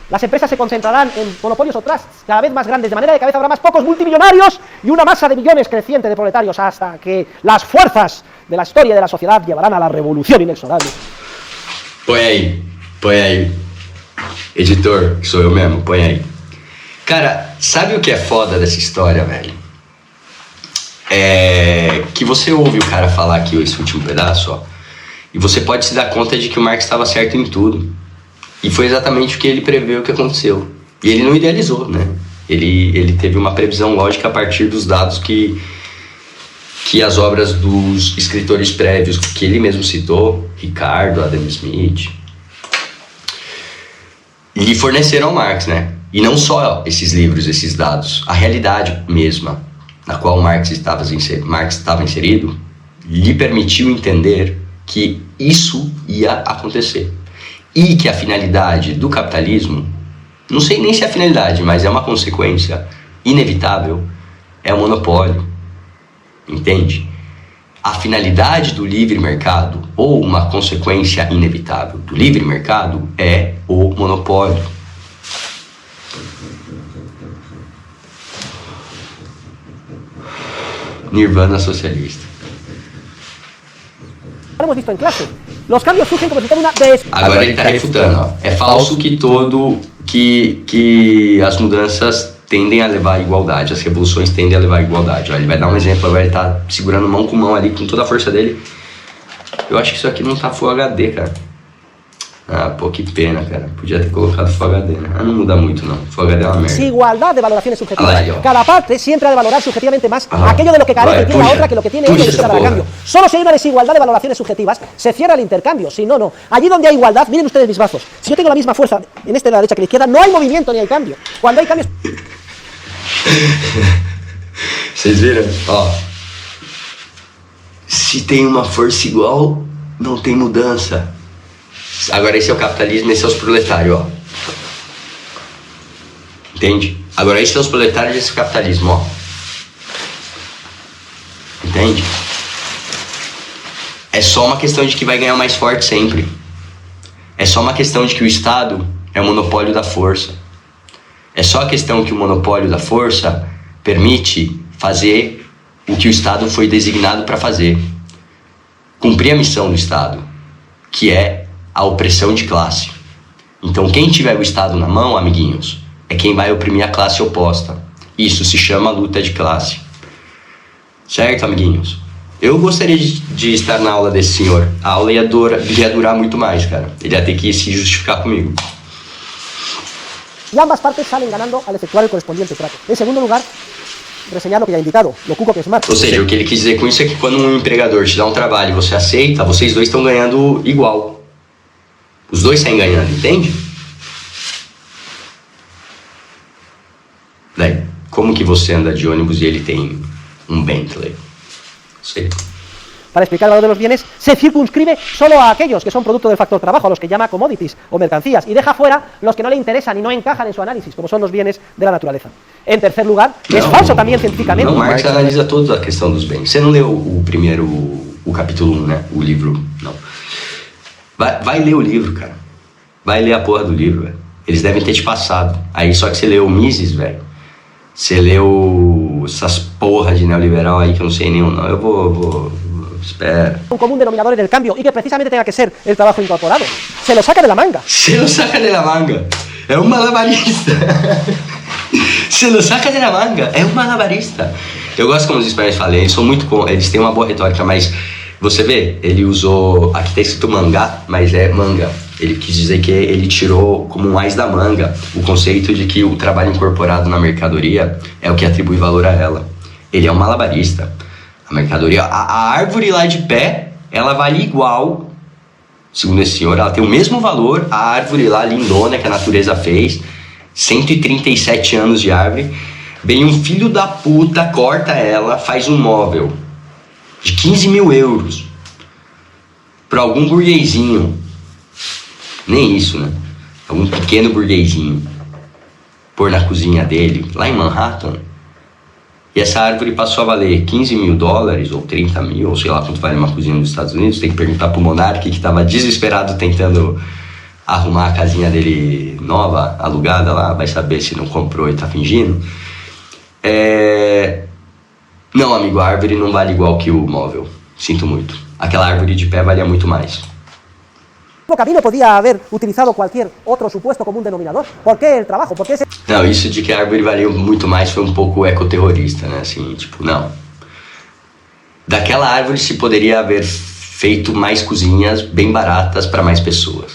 Las empresas se concentrarán en monopolios o trusts cada vez más grandes, de manera de que cada vez habrá más pocos multimillonarios y una masa de millones creciente de proletarios, hasta que las fuerzas de la historia y de la sociedad llevarán a la revolución inexorable. Põe aí. Editor, que sou eu mesmo, põe aí. Cara, sabe o que é foda dessa história, velho? É que você ouve o cara falar aqui esse último pedaço, ó, e você pode se dar conta de que o Marx estava certo em tudo. E foi exatamente o que ele preveu que aconteceu. E ele não idealizou, né? Ele teve uma previsão lógica a partir dos dados que as obras dos escritores prévios que ele mesmo citou, Ricardo, Adam Smith, lhe forneceram ao Marx, né? E não só esses livros, esses dados, a realidade mesma na qual Marx estava inserido lhe permitiu entender que isso ia acontecer. E que a finalidade do capitalismo, não sei nem se é a finalidade, mas é uma consequência inevitável, é o monopólio. Entende? A finalidade do livre mercado, ou uma consequência inevitável do livre mercado, é o monopólio. Nirvana socialista. Hemos visto en clase. Los cambios surgen como resultado de una Agora ele está refutando, ó. É falso que as mudanças tendem a levar à igualdade, as revoluções tendem a levar à igualdade. Ó, ele vai dar um exemplo, agora ele tá segurando mão com mão ali, com toda a força dele. Eu acho que isso aqui não tá Full HD, cara. Ah, pô, que pena, cara. Podia ter colocado Full HD, né? Ah, não muda muito, não. Full HD é uma merda. Desigualdad de valoraciones subjetivas. Ahí, Cada parte siempre ha de valorar subjetivamente más aquello de lo que carece tiene la otra que lo que tiene ella y necesita dar a cambio. Solo si hay una desigualdad de valoraciones subjetivas, se cierra el intercambio. Si no, no. Allí donde hay igualdad, miren ustedes mis brazos. Si yo tengo la misma fuerza en este de la derecha que en la izquierda, no hay movimiento ni hay cambio. Cuando hay cambios... Vocês viram? Ó. Se tem uma força igual, não tem mudança. Agora esse é o capitalismo, esse é os proletários, ó. Entende? Agora esse é os proletários e esse é o capitalismo, ó. Entende? É só uma questão de que vai ganhar mais forte sempre. É só uma questão de que o Estado é o monopólio da força. É só a questão que o monopólio da força permite fazer o que o Estado foi designado para fazer. Cumprir a missão do Estado, que é a opressão de classe. Então quem tiver o Estado na mão, amiguinhos, é quem vai oprimir a classe oposta. Isso se chama luta de classe. Certo, amiguinhos? Eu gostaria de estar na aula desse senhor. A aula ia durar muito mais, cara. Ele ia ter que se justificar comigo. Y ambas partes salen ganando al efectuar el correspondiente trato. En segundo lugar, reseñar lo que ya he indicado, lo cuco que es Marx. Ou seja, o que ele quis dizer com isso é que quando um empregador te dá um trabalho e você aceita, vocês dois estão ganhando igual. Os dois saem ganhando, entende? Daí, como que você anda de ônibus e ele tem um Bentley? Não sei. Para explicar el valor de los bienes, se circunscribe solo a aquellos que son producto del factor trabajo, a los que llama commodities o mercancías, y deja fuera los que no le interesan y no encajan en su análisis, como son los bienes de la naturaleza. En tercer lugar, es falso también científicamente. Não, Marx analisa toda a questão dos bens. Você não leu o capítulo 1, né? O livro, não. Vai ler o livro, cara. Vai ler a porra do livro, velho. Eles devem ter te passado. Aí só que você leu o Mises, velho. Você leu essas porra de neoliberal aí que eu não sei nenhum, não. Eu vou espera. Un común denominador en el cambio y que precisamente tenga que ser el trabajo incorporado. Se lo saca de la manga. Se lo saca de la manga. É um malabarista. Se lo saca de la manga. É um malabarista. Eu gosto como os espanhóis falam. Eles têm uma boa retórica, mas você vê, ele usou. Aqui tá escrito mangá, mas é manga. Ele quis dizer que ele tirou como um ás da manga o conceito de que o trabalho incorporado na mercadoria é o que atribui valor a ela. Ele é um malabarista. A mercadoria, a árvore lá de pé, ela vale igual, segundo esse senhor, ela tem o mesmo valor, a árvore lá lindona que a natureza fez, 137 anos de árvore, vem um filho da puta, corta ela, faz um móvel de 15 mil euros para algum burguesinho, nem isso, né? Algum pequeno burguesinho, pôr na cozinha dele, lá em Manhattan. E essa árvore passou a valer 15 mil dólares, ou 30 mil, ou sei lá quanto vale uma cozinha nos Estados Unidos. Tem que perguntar pro Monark, que estava desesperado tentando arrumar a casinha dele nova, alugada lá, vai saber se não comprou e tá fingindo. Não, amigo, a árvore não vale igual que o móvel. Sinto muito. Aquela árvore de pé valia muito mais. O camino podía haber utilizado cualquier otro supuesto común denominador. ¿Por qué el trabajo? ¿Por qué ese? Não, isso de que a árvore valia muito mais foi um pouco ecoterrorista, né? Assim, tipo, não. Daquela árvore se poderia haver feito mais cozinhas bem baratas para mais pessoas.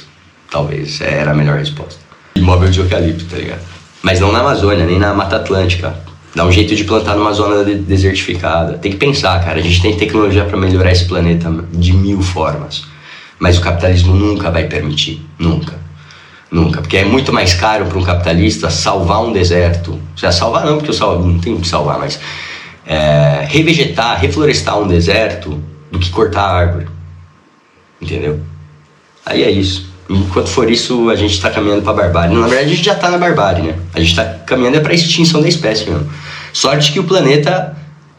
Talvez, era a melhor resposta. Imóvel de eucalipto, tá ligado? Mas não na Amazônia, nem na Mata Atlântica. Dá um jeito de plantar numa zona desertificada. Tem que pensar, cara. A gente tem tecnologia para melhorar esse planeta de 1000 formas. Mas o capitalismo nunca vai permitir. Nunca. Nunca. Porque é muito mais caro para um capitalista salvar um deserto. Já salvar não, porque não tem que salvar, mas revegetar, reflorestar um deserto do que cortar a árvore. Entendeu? Aí é isso. Enquanto for isso, a gente está caminhando para a barbárie. Na verdade, a gente já está na barbárie, né? A gente está caminhando para a extinção da espécie mesmo. Sorte que o planeta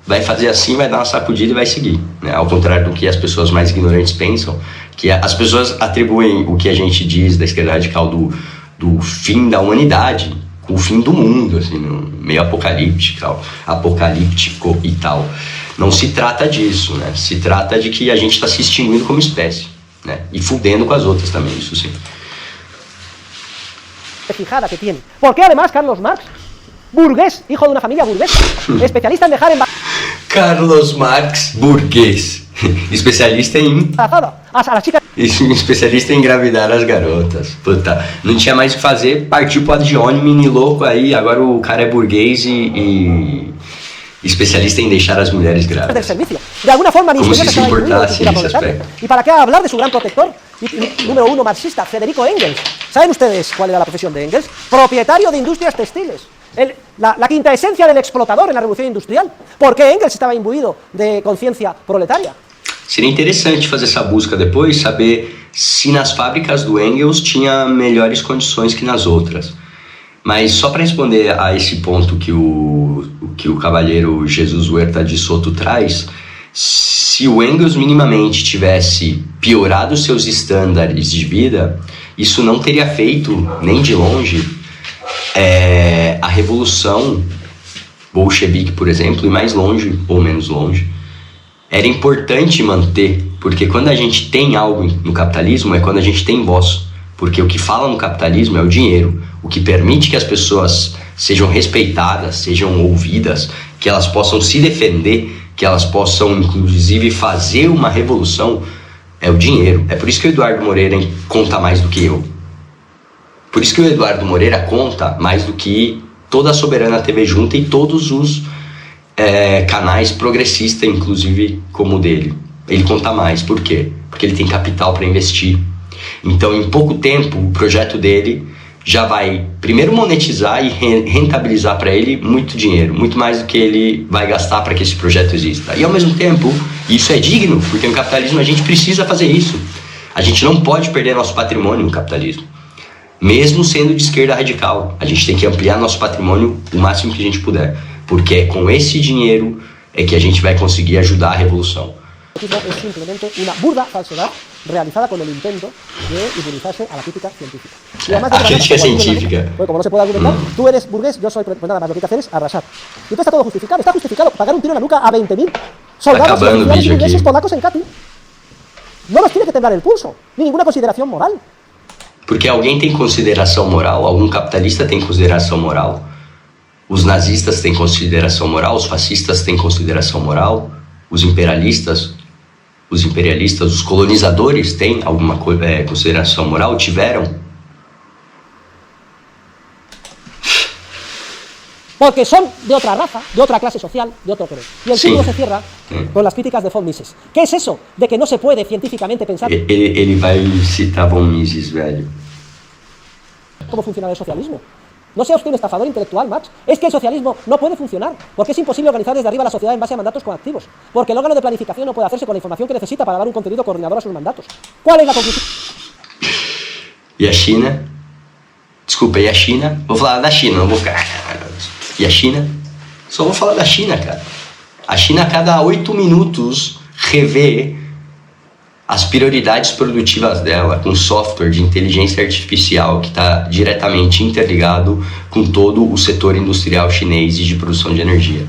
vai fazer assim, vai dar uma sacudida e vai seguir, né? Ao contrário do que as pessoas mais ignorantes pensam, que as pessoas atribuem o que a gente diz da esquerda radical do fim da humanidade com o fim do mundo, assim, meio apocalíptico e tal. Não se trata disso, né? Se trata de que a gente está se extinguindo como espécie, né? E fudendo com as outras também, isso sim. Fijada que tiene. Porque además Carlos Marx, burgués, hijo de una familia burguesa, especialista en dejar Carlos Marx, burguês, especialista em especialista em engravidar as garotas. Puta, não tinha mais o que fazer, partiu pro Adjone, mini louco aí, agora o cara é burguês e especialista en dejar a las mujeres grávidas. Del servicio. De alguna forma, como si se importase ese aspecto. ¿Y para qué hablar de su gran protector? Número uno marxista, Federico Engels. ¿Saben ustedes cuál era la profesión de Engels? Propietario de industrias textiles. La quinta esencia del explotador en la revolución industrial. ¿Por qué Engels estaba imbuido de conciencia proletaria? Seria interessante fazer essa busca depois, saber se nas fábricas do Engels tinha melhores condições que nas outras. Mas só para responder a esse ponto que o cavalheiro Jesus Huerta de Soto traz, se o Engels minimamente tivesse piorado seus estándares de vida, isso não teria feito, nem de longe, a revolução bolchevique, por exemplo, e mais longe ou menos longe. Era importante manter, porque quando a gente tem algo no capitalismo é quando a gente tem voz. Porque o que fala no capitalismo é o dinheiro. O que permite que as pessoas sejam respeitadas, sejam ouvidas, que elas possam se defender, que elas possam, inclusive, fazer uma revolução, é o dinheiro. É por isso que o Eduardo Moreira conta mais do que eu. Por isso que o Eduardo Moreira conta mais do que toda a Soberana TV junta e todos os canais progressistas, inclusive, como o dele. Ele conta mais. Por quê? Porque ele tem capital para investir. Então, em pouco tempo, o projeto dele já vai primeiro monetizar e rentabilizar para ele muito dinheiro, muito mais do que ele vai gastar para que esse projeto exista. E ao mesmo tempo, isso é digno, porque no capitalismo a gente precisa fazer isso. A gente não pode perder nosso patrimônio no capitalismo, mesmo sendo de esquerda radical. A gente tem que ampliar nosso patrimônio o máximo que a gente puder, porque é com esse dinheiro que a gente vai conseguir ajudar a revolução. Es simplemente una burda falsedad realizada con el intento de inmunizarse a la crítica científica. Y además a crítica científica. Pues como no se puede argumentar, tú eres burgués, yo soy... Pues nada más, lo que hay que hacer es arrasar. Y entonces está todo justificado. Está justificado pagar un tiro en la nuca a 20.000 soldados ingleses polacos en Katyn. No nos tiene que temblar el pulso, ni ninguna consideración moral. Porque alguém tem consideração moral, algum capitalista tem consideração moral. Os nazistas têm consideração moral, os fascistas têm consideração moral, os imperialistas, os colonizadores têm alguma consideração moral? Tiveram? Porque son de otra raza, de otra clase social, de otro color. Y el círculo se cierra con las críticas de von Mises. ¿Qué es eso de que no se puede científicamente pensar? Ele vai citar von Mises, velho. ¿Cómo funciona el socialismo? No sea usted un estafador intelectual, Marx. Es que el socialismo no puede funcionar, porque es imposible organizar desde arriba la sociedad en base a mandatos coactivos, porque el órgano de planificación no puede hacerse con la información que necesita para dar un contenido coordinador a sus mandatos. ¿Cuál es la conclusión? E a China? Desculpa, e a China? Vou falar da China, não vou ficar... E a China? Só vou falar da China, cara. A China, a cada 8 minutos, revê as prioridades produtivas dela com software de inteligência artificial que está diretamente interligado com todo o setor industrial chinês e de produção de energia.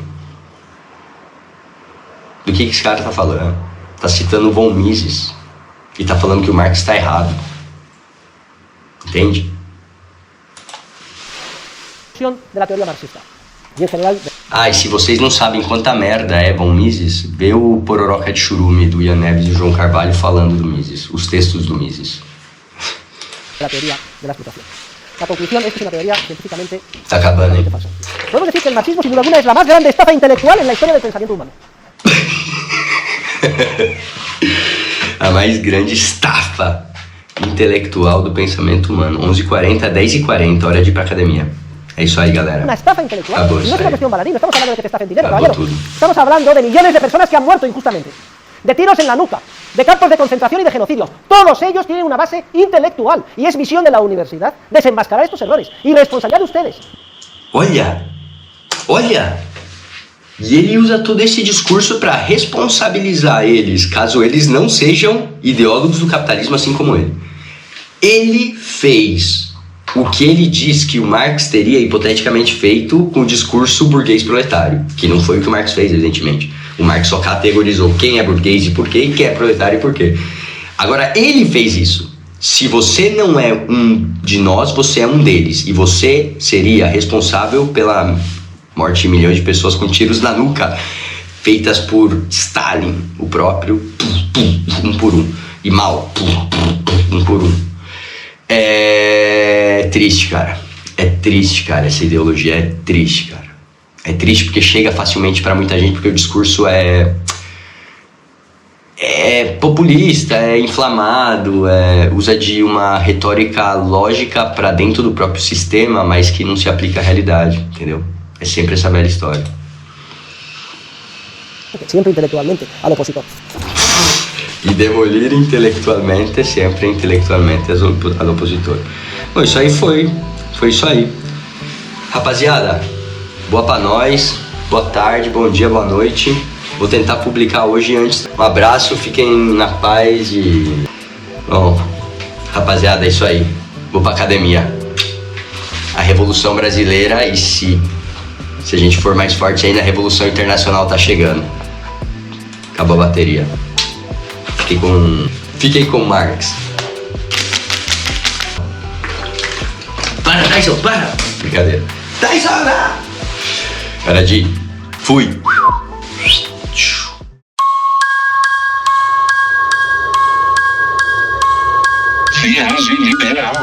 Do que esse cara está falando? Está citando o von Mises e está falando que o Marx está errado. Entende? Da teoria marxista. E em geral... Ah, e se vocês não sabem quanta merda é von Mises, vê o Pororoca de Churume do Ian Neves e o João Carvalho falando do Mises, os textos do Mises. La teoría de la explotación. La conclusión es que es una teoría científicamente... Está acabando, hein? falsa. Podemos decir que el marxismo, sin duda alguna, es la más grande estafa intelectual en la historia del pensamiento humano. A mais grande estafa intelectual do pensamento humano. 11h40, 10h40, hora de ir pra academia. É isso aí, galera. Una estafa intelectual. Acabó, Y no es una cuestión baladí, no estamos hablando de que te estafen dinero, Acabó caballero. todo. Estamos hablando de millones de personas que han muerto injustamente. De tiros en la nuca, de campos de concentración y de genocidio. Todos ellos tienen una base intelectual. Y es misión de la universidad desenmascarar estos errores. Y responsabilidad de ustedes. Olha! E ele usa todo esse discurso para responsabilizar eles, caso eles não sejam ideólogos do capitalismo assim como ele. Ele fez o que ele diz que o Marx teria hipoteticamente feito com o discurso burguês proletário, que não foi o que o Marx fez, evidentemente. O Marx só categorizou quem é burguês e por quê, e quem é proletário e por quê. Agora, ele fez isso. Se você não é um de nós, você é um deles. E você seria responsável pela morte de milhões de pessoas com tiros na nuca, feitas por Stalin, o próprio, um por um. E Mao, um por um. É triste, cara. É triste, cara. Essa ideologia é triste, cara. É triste porque chega facilmente pra muita gente, porque o discurso é populista, é inflamado, usa de uma retórica lógica pra dentro do próprio sistema, mas que não se aplica à realidade, entendeu? É sempre essa velha história. Siempre intelectualmente al opositor. E demolir intelectualmente, sempre intelectualmente ao opositor. Bom, isso aí foi isso aí. Rapaziada, boa pra nós, boa tarde, bom dia, boa noite. Vou tentar publicar hoje antes. Um abraço, fiquem na paz e... Bom, rapaziada, é isso aí. Vou pra academia. A Revolução Brasileira e se a gente for mais forte ainda, a Revolução Internacional tá chegando. Acabou a bateria. Fiquem com Marx. Para, Tyson, para! Brincadeira. Tyson! Era de... Fui! Viagem liberal.